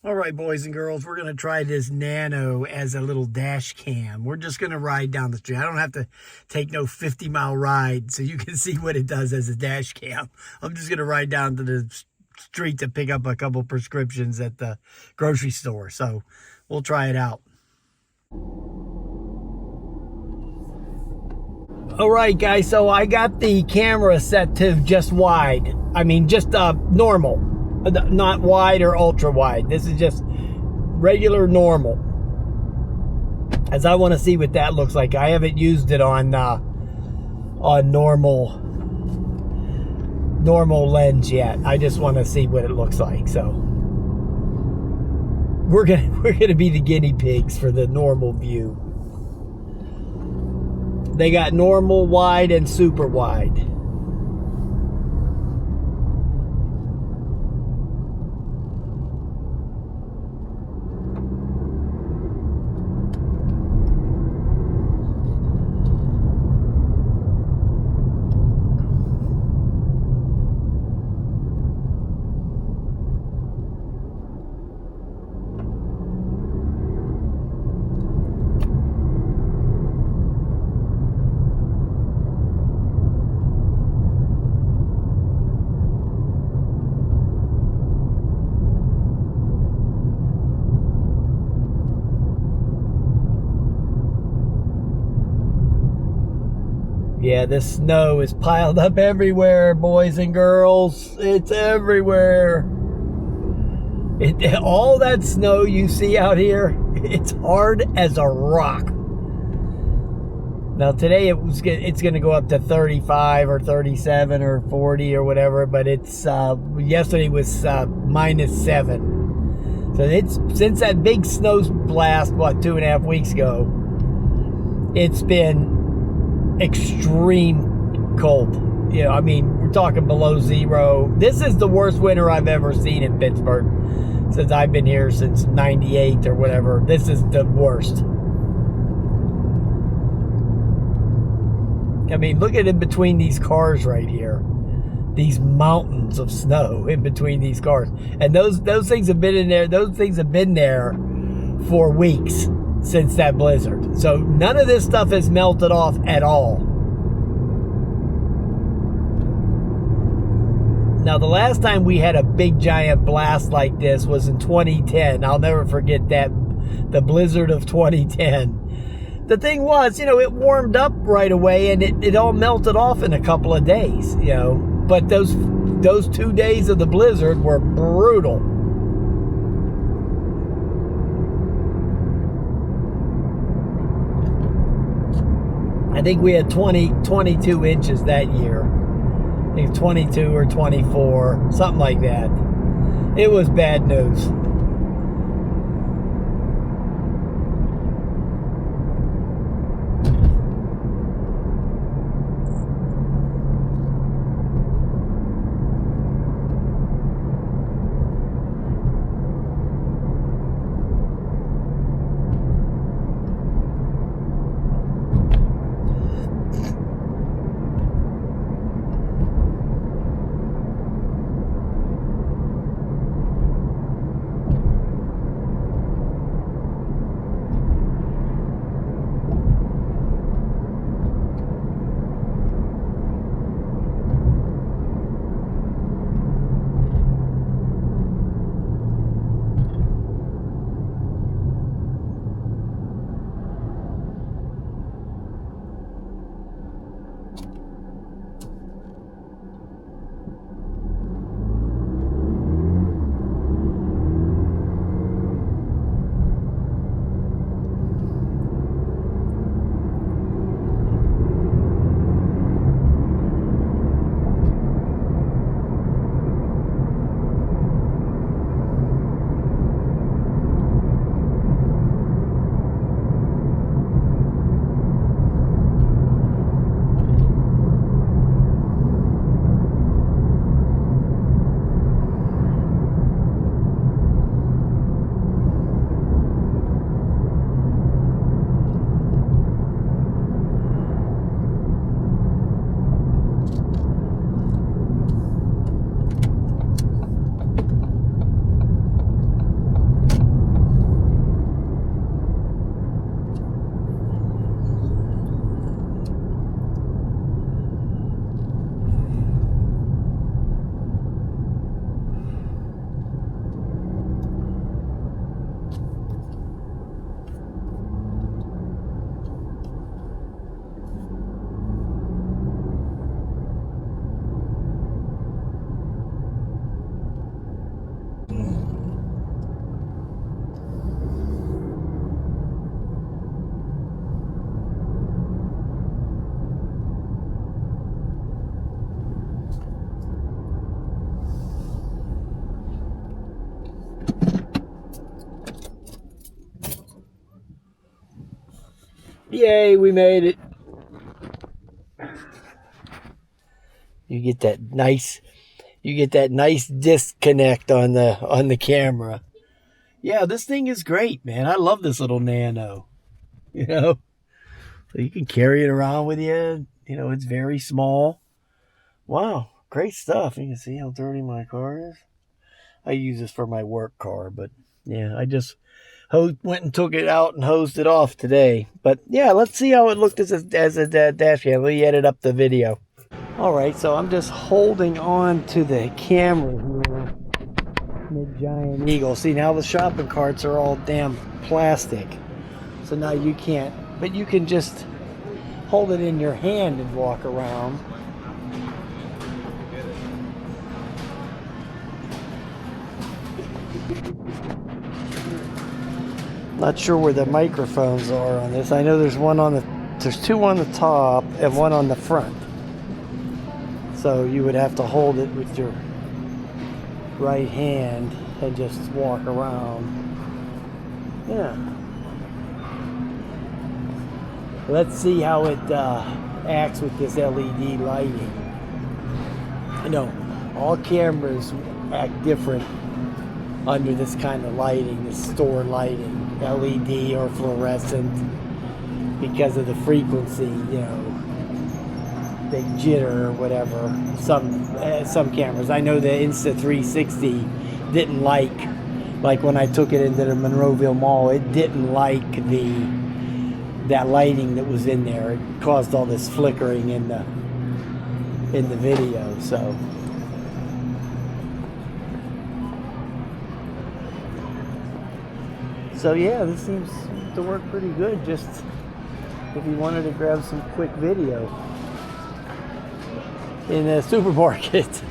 All right, boys and girls, we're going to try this Nano as a little dash cam. We're just going to ride down the street. I don't have to take no 50-mile ride so you can see what it does as a dash cam. I'm just going to ride down to the street to pick up a couple prescriptions at the grocery store. So we'll try it out. All right, guys, so I got the camera set to just wide. I mean, just normal. Not wide or ultra wide. This is just regular normal, as I want to see what that looks like. I haven't used it on normal lens yet. I just want to see what it looks like. So we're gonna be the guinea pigs for the normal view. They got normal, wide, and super wide. Yeah, this snow is piled up everywhere, boys and girls. It's everywhere. All that snow you see out here, it's hard as a rock. Now today it's going to go up to 35 or 37 or 40 or whatever, but it's yesterday was -7. So it's since that big snow blast, what, 2.5 weeks ago, it's been extreme cold. Yeah, I mean, we're talking below zero. This is the worst winter I've ever seen in Pittsburgh since I've been here since '98 or whatever. This is the worst. I mean, look at in between these cars right here. These mountains of snow in between these cars. And those things have been in there. Those things have been there for weeks since that blizzard. So none of this stuff has melted off at all. Now, the last time we had a big giant blast like this was in 2010. I'll never forget that, the blizzard of 2010. The thing was, you know, it warmed up right away and it all melted off in a couple of days, you know. But those 2 days of the blizzard were brutal. I think we had 22 inches that year. I think 22 or 24, something like that. It was bad news. Yay, we made it. You get that nice disconnect on the camera. Yeah, this thing is great, man. I love this little Nano. You know, so you can carry it around with you. You know, it's very small. Wow, great stuff. You can see how dirty my car is. I use this for my work car, but yeah, I just went and took it out and hosed it off today. But yeah, let's see how it looked as a dash cam. Let me edit up the video. All right, so I'm just holding on to the camera here. The Giant Eagle. See, now the shopping carts are all damn plastic. So now you can't, but you can just hold it in your hand and walk around. Not sure where the microphones are on this. I know there's two on the top and one on the front. So you would have to hold it with your right hand and just walk around. Yeah. Let's see how it acts with this LED lighting. You know, all cameras act different under this kind of lighting, this store lighting, LED or fluorescent, because of the frequency, you know, the jitter or whatever. Some cameras. I know the Insta360 didn't like when I took it into the Monroeville Mall, it didn't like that lighting that was in there. It caused all this flickering in the video. So yeah, this seems to work pretty good. Just if you wanted to grab some quick video in a supermarket.